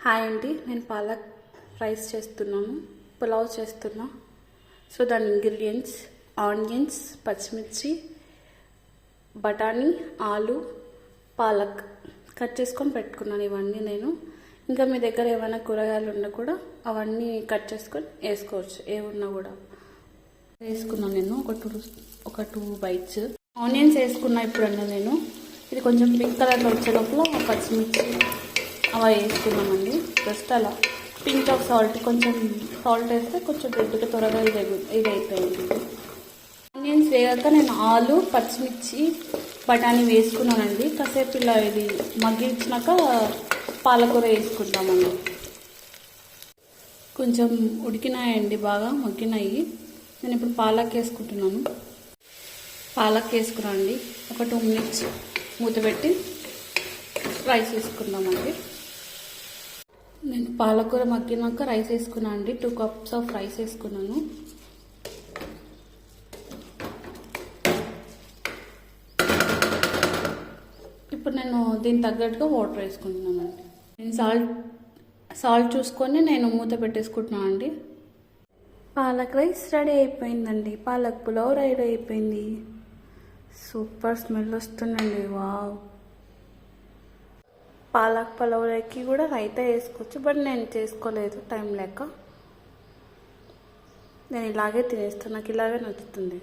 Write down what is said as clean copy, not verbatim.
Hi అండి, నేను palak rice చేస్తున్నాను, పులావ్ చేస్తున్నా. సో దాని ఇంగ్రీడియంట్స్ ఆనియన్స్, పచ్చిమిర్చి, బఠానీ, ఆలు, పాలక్ కట్ చేసుకొని పెట్టుకున్నాను. ఇవన్నీ నేను ఇంకా మీ దగ్గర ఏమైనా కూరగాయలు ఉన్నా కూడా అవన్నీ కట్ చేసుకొని వేసుకోవచ్చు. ఏమున్నా కూడా వేసుకున్నాను. నేను ఒక టూ బైట్స్ ఆనియన్స్ వేసుకున్నా. ఇప్పుడన్నా నేను ఇది కొంచెం పింక్ కలర్లో వచ్చే లోపల పచ్చిమిర్చి అలా వేసుకున్నామండి. జస్ట్ అలా పింక్ ఆఫ్ సాల్ట్, కొంచెం సాల్ట్ వేస్తే కొంచెం రెడ్గా త్వరగా ఇది అయిపోయింది. ఆనియన్స్ వేగాక నేను ఆలు, పచ్చిమిర్చి, బఠానీ వేసుకున్నానండి. కాసేపు ఇలా ఇది మగ్గించినాక పాలకూర వేసుకుంటామండి. కొంచెం ఉడికినాయండి, బాగా మగ్గినాయి. నేను ఇప్పుడు పాలక్ వేసుకుంటున్నాను. పాలక్ వేసుకున్నానండి. ఒక 2 minutes మూత పెట్టి రైస్ వేసుకుందామండి. నేను పాలకూర మగ్గినాక రైస్ వేసుకున్నాను అండి. 2 cups ఆఫ్ రైస్ వేసుకున్నాను. ఇప్పుడు నేను దీనికి తగ్గట్టుగా వాటర్ వేసుకుంటున్నానండి. నేను సాల్ట్ చూసుకొని నేను మూత పెట్టేసుకుంటున్నాను అండి. పాలక్ రైస్ రెడీ అయిపోయిందండి. పాలక్ పులావ్ రెడీ అయిపోయింది. సూపర్ స్మెల్ వస్తుందండి. వావ్! పాలక్ పులావ్లోకి కూడా రైతా వేసుకోవచ్చు, బట్ నేను చేసుకోలేదు టైం లేక. నేను ఇలాగే తినేస్తాను, నాకు ఇలాగే నచ్చుతుంది.